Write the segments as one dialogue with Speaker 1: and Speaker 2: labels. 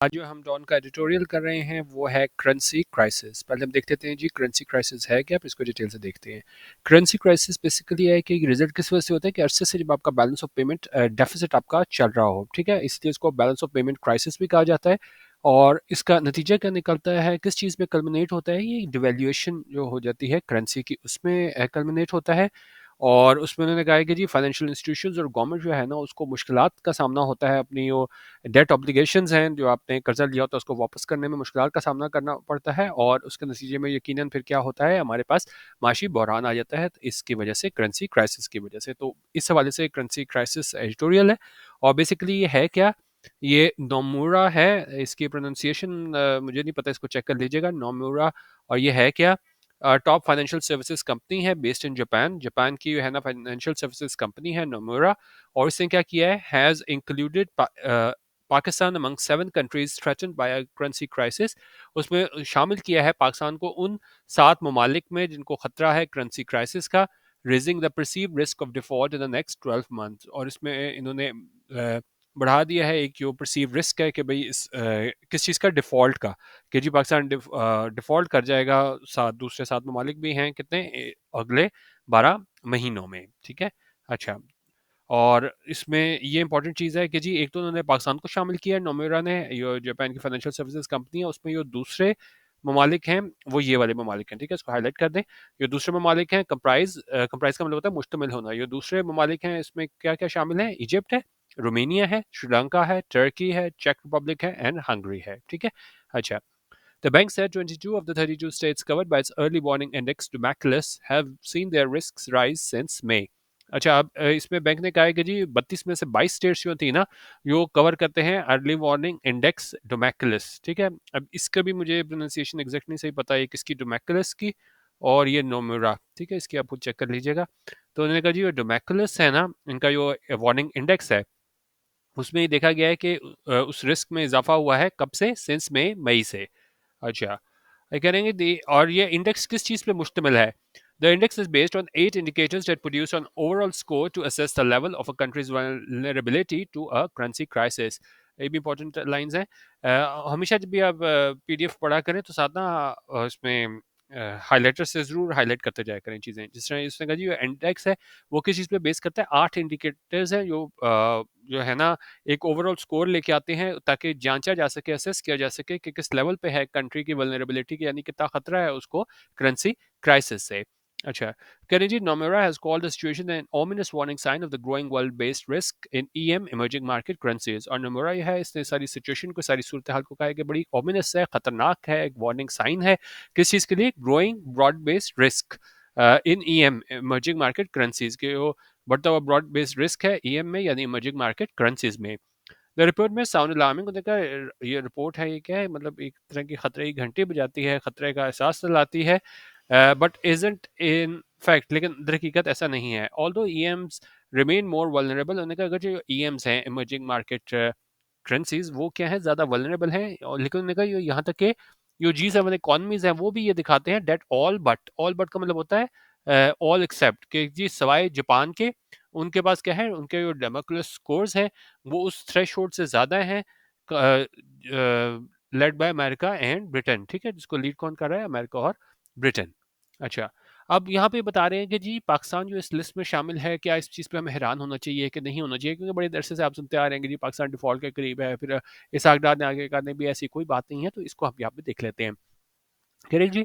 Speaker 1: आज जो हम डॉन का एडिटोरियल कर रहे हैं वो है करेंसी क्राइसिस। पहले हम देख लेते हैं जी करेंसी क्राइसिस है क्या, आप इसको डिटेल से देखते हैं। करेंसी क्राइसिस बेसिकली है कि रिजल्ट किस वजह से होता है कि अरसे से जब आपका बैलेंस ऑफ पेमेंट डेफिसिट आपका चल रहा हो, ठीक है, इसलिए इसको बैलेंस ऑफ पेमेंट क्राइसिस भी कहा जाता है। और इसका नतीजा क्या निकलता है, किस चीज़ में कल्मिनेट होता है, ये डिवेल्यूएशन जो हो जाती है करेंसी की उसमें कल्मिनेट होता है। और उसमें उन्होंने कहा है कि जी फाइनेंशियल इंस्टीट्यूशंस और गवर्नमेंट जो है ना उसको मुश्किलात का सामना होता है, अपनी जो डेट ऑब्लिगेशंस हैं, जो आपने कर्जा लिया होता है उसको वापस करने में मुश्किलात का सामना करना पड़ता है। और उसके नतीजे में यकीनन फिर क्या होता है, हमारे पास माशी बहरान आ जाता है, तो इसकी वजह से करेंसी क्राइसिस की वजह से। तो इस हवाले से करेंसी क्राइसिस एडिटोरियल है। और बेसिकली ये है क्या, ये नोमुरा है, इसकी प्रोनाउंसिएशन मुझे नहीं पता, इसको चेक कर लीजिएगा, नोमुरा। और ये है क्या, टॉप फाइनेंशियल सर्विसेज कंपनी है बेस्ड इन जापान, जापान की है ना फाइनेंशियल सर्विसेज कंपनी है नोमुरा। और इसने क्या किया है, has included Pakistan among 7 countries threatened bye a currency crisis. उसमें शामिल किया है पाकिस्तान को उन 7 ममालिक में जिनको खतरा है करेंसी क्राइसिस का, raising the perceived risk of default in the next 12 month. और इसमें इन्होंने बढ़ा दिया है एक जो परसीव रिस्क है कि भाई इस किस चीज़ का, डिफ़ॉल्ट का, कि जी पाकिस्तान डिफ़ॉल्ट कर जाएगा। दूसरे 7 ममालिक भी हैं कितने, अगले 12 महीनों में, ठीक है। अच्छा, और इसमें ये इंपॉर्टेंट चीज़ है कि जी एक तो उन्होंने पाकिस्तान को शामिल किया है, नोमेरा ने, ये जापान की फाइनेंशियल सर्विसेज कंपनी है, उसमें जो दूसरे ममालिक हैं वो ये वाले ममालिक हैं, ठीक है, इसको हाईलाइट कर दें। ये दूसरे ममालिक हैं, कंप्राइज का मतलब होता है मुश्तमिल होना। ये दूसरे ममालिक हैं, इसमें क्या क्या शामिल है, इजिप्ट है, रोमेनिया है, श्रीलंका है, टर्की है, चेक रिपब्लिक है एंड हंगरी है, ठीक है। अच्छा, the bank said 22 of the 32 states covered by its early warning index to Maclus have seen their risks rise since May. अच्छा, अब इसमें बैंक ने कहा है कि जी 32 में से 22 स्टेट्स जो थी ना, जो कवर करते हैं अर्ली वार्निंग इंडेक्स डोमैकुलस, ठीक है। अब इसका भी मुझे प्रोनाउंसिएशन एग्जैक्ट नहीं सही पता है किसकी, डोमैकुलस की और ये नोमुरा, ठीक है, इसकी आप चेक कर लीजिएगा। तो उन्होंने कहा जी ये डोमैकुलस है ना, इनका जो वार्निंग इंडेक्स है उसमें ये देखा गया है कि उस रिस्क में इजाफा हुआ है, कब से, सिंस मई से। अच्छा, ये करेंगे और ये इंडेक्स किस चीज़ पे मुश्तमिल है। The index is based on 8 indicators that produce an overall score to assess the level of a country's vulnerability to a currency crisis. ये भी इंपॉर्टेंट लाइंस हैं। हमेशा जब भी आप पीडीएफ पढ़ा करें तो साथ ना इसमें हाइलाइटर से ज़रूर हाईलाइट करते जाया करें चीज़ें। जिस तरह इसने कहा जी ये इंडेक्स है वो किस चीज़ पे बेस करता है, 8 इंडिकेटर्स हैं जो है ना एक ओवरऑल स्कोर लेके आते हैं ताकि जांचा जा सके, असेस किया जा सके कि किस लेवल पे है कंट्री की वल्नरेबिलिटी की, यानी कितना खतरा है उसको करेंसी क्राइसिस से। अच्छा, Kennedy Nomura has called the situation an ominous warning sign of the growing world-based risk in EM emerging market currencies. और Nomura ये है, इसने सारी सिचुएशन को, सारी सूरत हाल को कहा है कि बड़ी ominous है, खतरनाक है, एक वार्निंग साइन है, किस चीज़ के लिए, growing broad based risk in EM emerging market currencies के, वो बढ़ता हुआ ब्रॉड बेस्ड रिस्क है ईएम में, यानी इमर्जिंग मार्केट करेंसीज में। द रिपोर्ट में साउंड अलार्मिंग होने का, ये रिपोर्ट है, ये क्या है, मतलब एक तरह की खतरे की घंटी बजाती है, खतरे का एहसास दिलाती है, बट इजंट इन फैक्ट, लेकिन दरहकीकत ऐसा नहीं है। ऑल्दो ईएम्स रिमेन मोर वल्नरेबल, होने का अगर जो ईएम्स हैं इमर्जिंग मार्केट करेंसीज वो क्या है, ज़्यादा वल्नरेबल हैं। और लेकिन उन्होंने कहा यहाँ तक कि जो G7 इकॉनमीज हैं वो भी ये दिखाते हैं डेट ऑल बट का मतलब होता है ऑल एक्सेप्ट, कि जी सवाए जापान के, उनके पास क्या है, उनके जो डेमोक्रेटिक स्कोर्स हैं वो उस थ्रेशोल्ड से ज़्यादा हैं, led by America and Britain, ठीक है, जिसको लीड कौन कर रहा है, अमेरिका और ब्रिटेन। अच्छा, अब यहाँ पे बता रहे हैं कि जी पाकिस्तान जो इस लिस्ट में शामिल है, क्या इस चीज़ पे हमें हैरान होना चाहिए कि नहीं होना चाहिए, क्योंकि बड़े अरसे से आप सुनते आ रहे हैं कि जी पाकिस्तान डिफॉल्ट के करीब है, फिर इसहाक डार ने आगे कहा नहीं भी ऐसी कोई बात नहीं है, तो इसको हम यहाँ पे देख लेते हैं। Kiran ji,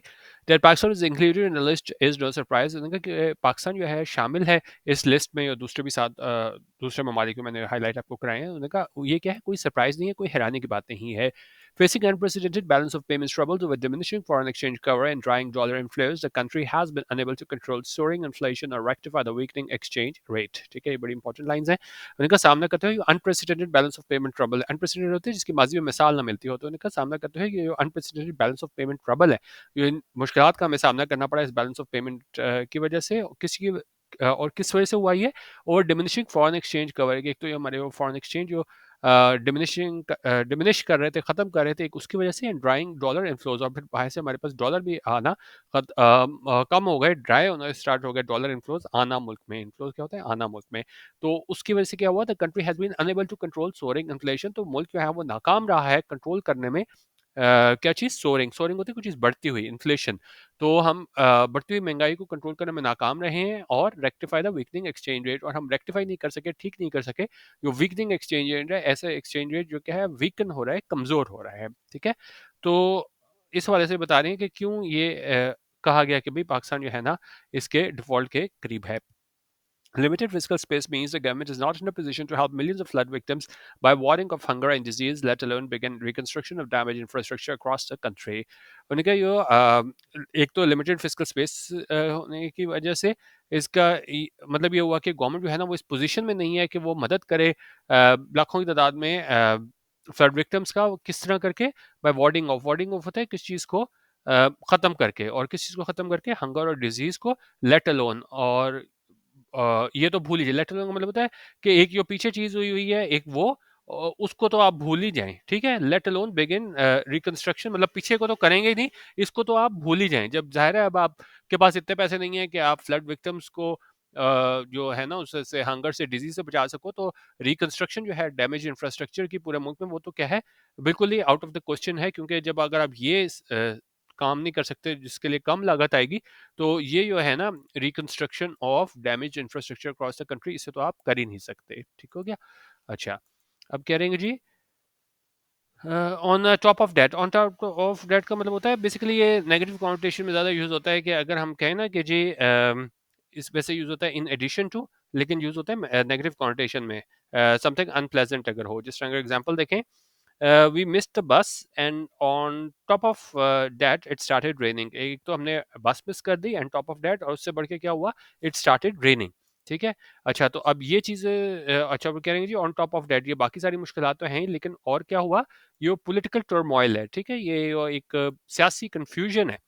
Speaker 1: that Pakistan is included in the list is no surprise. उन्होंने कहा कि पाकिस्तान जो है शामिल है इस लिस्ट में, और दूसरे भी साथ दूसरे ममालिक में मैंने हाईलाइट आपको कराए हैं। उन्होंने कहा ये क्या है, कोई सरप्राइज नहीं है, कोई हैरानी की बात नहीं है। Facing unprecedented balance of payments troubles over diminishing foreign exchange cover and drying dollar inflows, the country has been unable to control soaring inflation or rectify the weakening exchange rate. ठीक है, ये बड़ी इंपॉर्टेंट लाइंस हैं। उनका सामना करते हुए unprecedented balance of payment trouble, unprecedented होते हैं जिसकी माजी में मिसाल ना मिलती हो, तो उनका सामना करते हुए ये unprecedented balance of payment trouble है, ये मुश्किलात का हमें सामना करना पड़ा इस बैलेंस ऑफ पेमेंट की वजह से, और किस वजह से हुआ ये, और डिमिनिशिंग फॉरेन एक्सचेंज कवर, एक तो ये हमारे फॉरेन एक्सचेंज जो डिमिनिश कर रहे थे, ख़त्म कर रहे थे, एक उसकी वजह से ड्राइंग डॉलर इन्फ्लोज, और फिर बाहर से हमारे पास डॉलर भी आना कम हो गए, ड्राई होना स्टार्ट हो गए डॉलर इन्फ्लोज आना मुल्क में। इन्फ्लोज क्या होता है? आना मुल्क में। तो उसकी वजह से क्या हुआ? The country has been unable to control soaring inflation, तो मुल्क जो है वो नाकाम रहा है कंट्रोल करने में। क्या चीज़? सोअरिंग। सोअरिंग होती है कोई चीज़ बढ़ती हुई, इन्फ्लेशन। तो हम बढ़ती हुई महंगाई को कंट्रोल करने में नाकाम रहे हैं, और rectify the weakening exchange rate, और हम रेक्टिफाई नहीं कर सके, ठीक नहीं कर सके जो वीकनिंग एक्सचेंज रेट है, ऐसा एक्सचेंज रेट जो क्या है वीकन हो रहा है, कमज़ोर हो रहा है। ठीक है? तो इस हवाले से बता रहे हैं कि क्यों ये कहा गया कि भाई पाकिस्तान जो है ना इसके डिफ़ॉल्ट के करीब है। Limited fiscal space means the government is not in a position to help millions of flood victims by warding off hunger and disease, let alone begin reconstruction of damaged infrastructure across the country. उन्होंने कहा एक तो limited physical space होने की वजह से इसका मतलब ये हुआ कि गवर्नमेंट जो है ना वो इस पोजीशन में नहीं है कि वो मदद करे लाखों की तादाद में फ्लड विक्टिम्स का, वो किस तरह करके? बाय वार्डिंग ऑफ होता है किस चीज़ को ख़त्म करके, और किस चीज़ को ख़त्म करके? हंगर और डिजीज़ को, लेट अलोन। और ये तो भूल लीजिए, लेट अलोन का मतलब होता है कि एक जो पीछे चीज़ हुई हुई है, एक वो उसको तो आप भूल ही जाएँ, ठीक है? लेट अलोन बिगिन रिकंस्ट्रक्शन, मतलब पीछे को तो करेंगे ही नहीं, इसको तो आप भूल ही जाएँ। जब ज़ाहिर है अब आपके पास इतने पैसे नहीं है कि आप फ्लड विक्टिम्स को जो है ना उससे हंगर से, डिज़ीज़ से बचा सको, तो रिकंस्ट्रक्शन जो है डैमेज इंफ्रास्ट्रक्चर की पूरे मुल्क में, वो तो क्या है, बिल्कुल ही आउट ऑफ द क्वेश्चन है, क्योंकि जब अगर आप ये काम नहीं कर सकते जिसके लिए कम लागत आएगी, तो ये जो है ना reconstruction of damage infrastructure across the country, इसे तो आप कर ही नहीं सकते। ठीक हो गया? अच्छा, अब कह रहे हैं जी on top of that. On top of that का मतलब होता है बेसिकली, ये नेगेटिव कॉन्नोटेशन में ज़्यादा यूज़ होता है कि अगर हम कहें ना कि जी इस वैसे यूज़ होता है इन एडिशन टू, लेकिन यूज़ होता है नेगेटिव कॉन्नोटेशन में, समथिंग अनप्लेजेंट अगर हो। जिस तरह अगर एग्जांपल देखें, we missed the bus and on top of that it started raining. एक तो हमने बस मिस कर दी, एंड टॉप ऑफ दैट, और उससे बढ़ के क्या हुआ? It started raining. ठीक है? अच्छा, तो अब ये चीज़ें अच्छा वो कह रहे हैं जी ऑन टॉप ऑफ दैट, ये बाकी सारी मुश्किलात तो हैं ही, लेकिन और क्या हुआ? ये पॉलिटिकल टर्मोइल है, ठीक है? ये एक सियासी कन्फ्यूजन है,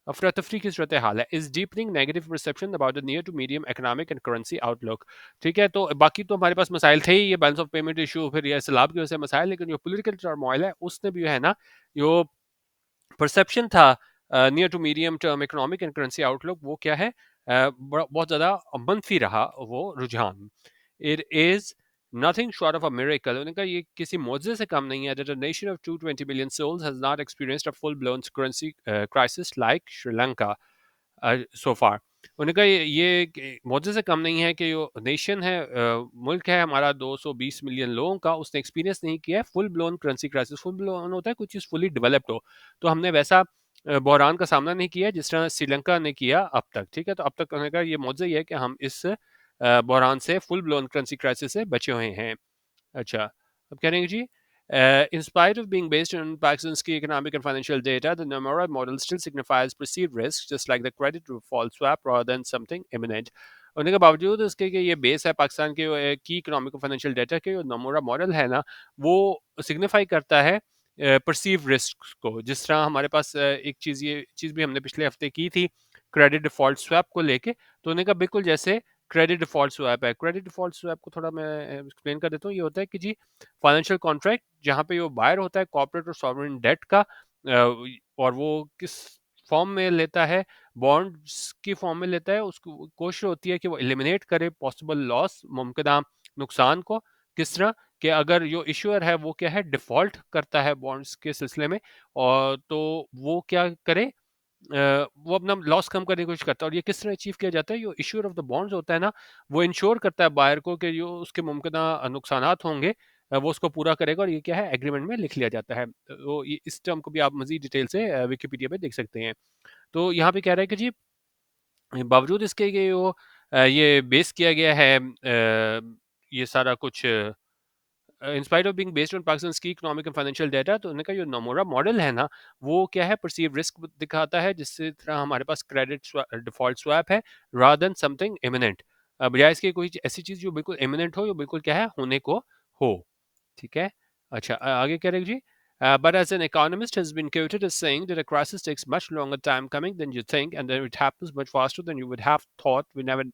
Speaker 1: अफरा तफरी की सूरत हाल है, is deepening negative perception about the near to medium economic and currency outlook. ठीक है? तो बाकी तो हमारे पास मसाइल थे ही, ये बैलेंस ऑफ पेमेंट इशू, फिर ये सैलाब की वजह से मसाइल, लेकिन जो पॉलिटिकल टर्मोइल है उसने भी जो है ना जो परसेप्शन था near to medium term economic and currency outlook, वो क्या है? बहुत ज़्यादा मनफी रहा वो रुझान। It is nothing short of a miracle. उन्होंने कहा ये किसी मौजज़े से कम नहीं है that a nation of 220 billion souls has not experienced a full blown currency crisis like Sri Lanka so far। उन्होंने कहा ये मौजज़े से कम नहीं है कि जो नेशन है, मुल्क है हमारा 220 मिलियन लोगों का, उसने एक्सपीरियंस नहीं किया है full blown currency crisis. Full blown होता है कुछ चीज़ फुली डेवलप्ड हो, तो हमने वैसा बहरान का सामना नहीं किया जिस तरह श्रीलंका ने किया अब तक। ठीक है? तो अब तक उन्होंने कहा ये मौजज़ा ये है कि हम इस बहरान से, फुल ब्लोन करेंसी क्राइसिस से बचे हुए हैं। अच्छा, अब कह रहे हैं जी in spite of being based on Pakistan's key economic and financial data, the Nomura model still signifies perceived risk, just like the credit default swap, rather than something imminent। होने के बावजूद उसके कि ये बेस है पाकिस्तान के की इकोनॉमिक और फाइनेंशियल डेटा के, जो नमूरा मॉडल है ना वो सिग्निफाई करता है परसीव रिस्क को। जिस तरह हमारे पास एक चीज़, ये चीज़ भी हमने पिछले हफ्ते की थी क्रेडिट डिफॉल्ट स्वैप को लेके, तो उन्होंने कहा बिल्कुल जैसे क्रेडिट डिफॉल्ट स्वैप है। क्रेडिट डिफॉल्ट स्वैप को थोड़ा मैं एक्सप्लेन कर देता हूँ। ये होता है कि जी फाइनेंशियल कॉन्ट्रैक्ट जहाँ पे वो बायर होता है कॉर्पोरेट और सॉवरेन डेट का, और वो किस फॉर्म में लेता है? बॉन्ड्स की फॉर्म में लेता है। उसको कोशिश होती है कि वो एलिमिनेट करे पॉसिबल लॉस, मुमकिन नुकसान को। किस तरह कि अगर जो इशूअर है वो क्या है, डिफॉल्ट करता है बॉन्ड्स के सिलसिले में, और तो वो क्या करे, वो अपना लॉस कम करने की कोशिश करता है। और ये किस तरह अचीव किया जाता है? जो इश्यूर ऑफ द बॉन्ड्स होता है ना, वो इंश्योर करता है बायर को कि जो उसके मुमकिन नुकसानात होंगे वो उसको पूरा करेगा, और ये क्या है, एग्रीमेंट में लिख लिया जाता है। तो इस टर्म को भी आप मजीद डिटेल से विकिपीडिया पे देख सकते हैं। तो यहाँ पे कह रहा है कि जी बावजूद इसके कि वो ये बेस किया गया है ये सारा कुछ in spite of being based on Pakistan की इकोनॉमिक एंड फाइनेंशियल डाटा, तो उनका जो नमूरा मॉडल है ना वो क्या है, परसीव रिस्क दिखाता है, जिससे तरह हमारे पास क्रेडिट डिफॉल्ट स्वैप है रादर देन समथिंग इमिनेंट, बजाय इसके कोई ऐसी चीज जो बिल्कुल इमिनेंट हो, जो बिल्कुल क्या है, होने को हो। ठीक है? अच्छा, आगे कह रहे हैं जी but as an economist has been quoted as saying that a crisis takes much longer time coming than you think, and then it happens much faster than you would have thought. We never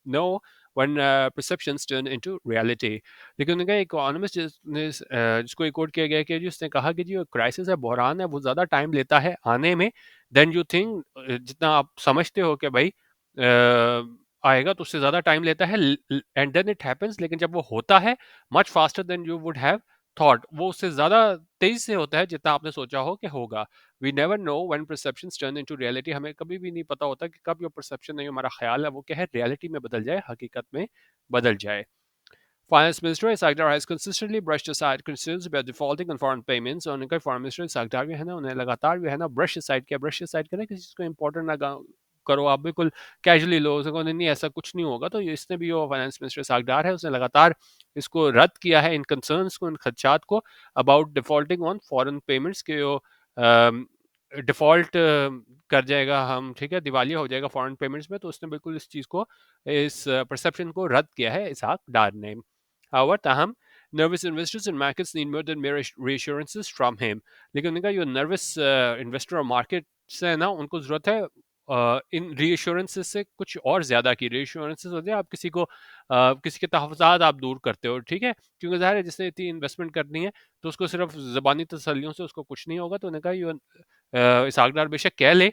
Speaker 1: know when perceptions turn into reality. लेकिन उन्होंने कहा economist जिसको coat किया गया कि जिसने कहा कि जो क्राइसिस है, बहरान है, वो ज़्यादा टाइम लेता है आने में देन यू थिंक। जितना आप समझते हो कि भाई आएगा तो उससे ज़्यादा टाइम लेता है एंड देन इट हैपेंस, लेकिन जब वो होता है much faster than you would have thought, वो उससे ज़्यादा तेज़ी से होता है जितना आपने सोचा हो कि होगा। We never know when perceptions turn into reality, हमें कभी भी नहीं पता होता कि कब जो परसेप्शन है, हमारा ख्याल है, वो क्या है, रियलिटी में बदल जाए, हकीकत में बदल जाए। Finance Minister Isagdar has consistently brushed aside concerns about defaulting on foreign payments, और उनका Foreign Minister Isagdar भी है ना, उन्हें लगातार भी है ना ब्रश असाइड किया। ब्रश असाइड करें, किसी चीज़ को इंपॉर्टेंट ना करो, आप बिल्कुल कैजुअली लो, उसको नहीं नहीं ऐसा कुछ नहीं होगा। तो इसने भी, जो फाइनेंस मिनिस्टर सागदार है, उसने लगातार इसको रद्द किया है, इन कंसर्न्स को, इन खदशात को about defaulting on foreign payments के जो डिफ़ॉल्ट कर जाएगा हम, ठीक है, दिवालिया हो जाएगा फॉरेन पेमेंट्स में। तो उसने बिल्कुल इस चीज़ को, इस परसेप्शन को रद्द किया है इसहाक डार ने। However, ताहम nervous investors and markets need more than mere reassurances from him. लेकिन उन्होंने कहा जो नर्वस इन्वेस्टर और मार्केट से है ना, उनको ज़रूरत है इन रीअश्योरेंसेस से कुछ और ज़्यादा की। रीअश्योरेंसेस होते हैं, आप किसी को किसी के तहफ़्फ़ुज़ात आप दूर करते हो, ठीक है, क्योंकि ज़ाहिर है जिसने इतनी इन्वेस्टमेंट करनी है तो उसको सिर्फ ज़बानी तसल्लियों से उसको कुछ नहीं होगा। तो उन्होंने कहा इसहाकडार बेशक कह ले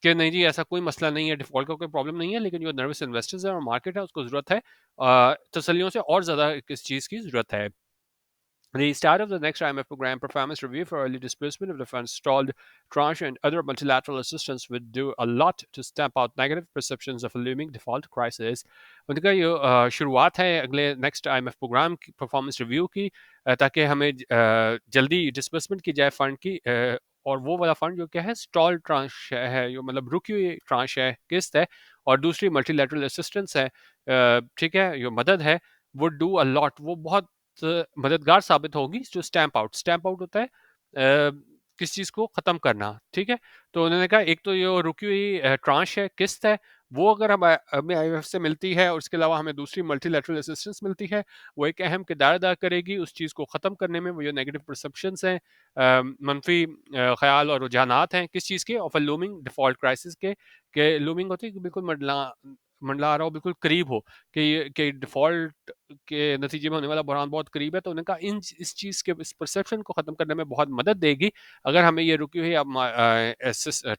Speaker 1: कि नहीं जी ऐसा कोई मसला नहीं है, डिफ़ॉल्ट का कोई प्रॉब्लम नहीं है, लेकिन जो नर्वस इन्वेस्टर्स है और मार्केट है, उसको ज़रूरत है तसल्लियों से और ज़्यादा किस चीज़ की ज़रूरत है। The start of the next IMF program performance review for early disbursement of the fund's stalled tranche and other multilateral assistance would do a lot to stamp out negative perceptions of a looming default crisis. उनका ये शुरुआत है अगले next IMF programme की performance review की, ताकि हमें जल्दी डिसबर्समेंट की जाए फंड की, और वो वाला फंड जो क्या है, स्टॉल ट्रांश है, जो मतलब रुकी हुई ट्रांश है, किस्त है, और दूसरी मल्टीलेटरल असिस्टेंस है, ठीक है, जो मदद है, वो डू अ लॉट, वो बहुत मददगार साबित होगी। जो स्टैंप आउट होता है किस चीज़ को ख़त्म करना, ठीक है। तो उन्होंने कहा एक तो ये रुकी हुई ट्रांश है, किस्त है, वो अगर हमें IMF से मिलती है और उसके अलावा हमें दूसरी मल्टीलैटरल असिस्टेंस मिलती है, वो एक अहम किरदार अदा करेगी उस चीज़ को ख़त्म करने में। वो जो नेगेटिव परसेप्शंस हैं, मनफी ख्याल और रुझानात हैं, किस चीज़ के, of a looming default crisis के लूमिंग होती है कि बिल्कुल मंडला रहा हो, बिल्कुल करीब हो, कि डिफ़ॉल्ट के नतीजे में होने वाला बुरहान बहुत करीब है। तो उन्होंने कहा इस चीज़ के, इस परसेप्शन को ख़त्म करने में बहुत मदद देगी अगर हमें ये रुकी हुई अब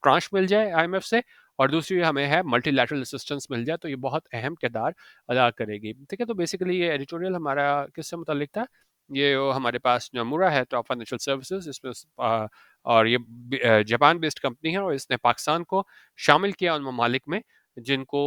Speaker 1: ट्रांश मिल जाए IMF से, और दूसरी हमें है मल्टीलैटरल असिस्टेंस मिल जाए, तो ये बहुत अहम किरदार अदा करेगी, ठीक है। तो बेसिकली ये एडिटोरियल हमारा किससे मुताल्लिक था, ये हमारे पास नमूरा है टॉप फाइनेंशियल सर्विसेज, इसमें और ये जापान बेस्ड कंपनी है, और इसने पाकिस्तान को शामिल किया उन ममालिक में जिनको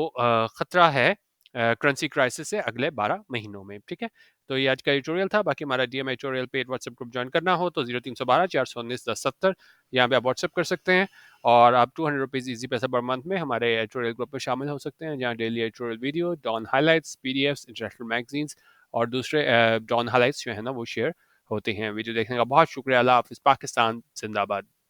Speaker 1: ख़तरा है करेंसी क्राइसिस से अगले 12 महीनों में, ठीक है। तो ये आज का एडिटोरियल था। बाकी हमारा DMI editorial paid WhatsApp group join करना हो तो 0312 419 1070 यहाँ पे आप व्हाट्सएप कर सकते हैं, और आप 200 रुपीज़ ईजी पैसा पर मंथ में हमारे एडिटोरियल ग्रुप में शामिल हो सकते हैं, जहाँ daily editorial video, Dawn highlights, PDFs, international magazines और दूसरे डॉन हाईलाइट्स जो है ना, वो शेयर होते हैं। वीडियो देखने का बहुत शुक्रिया। अल्लाह हाफिज़। पाकिस्तान जिंदाबाद।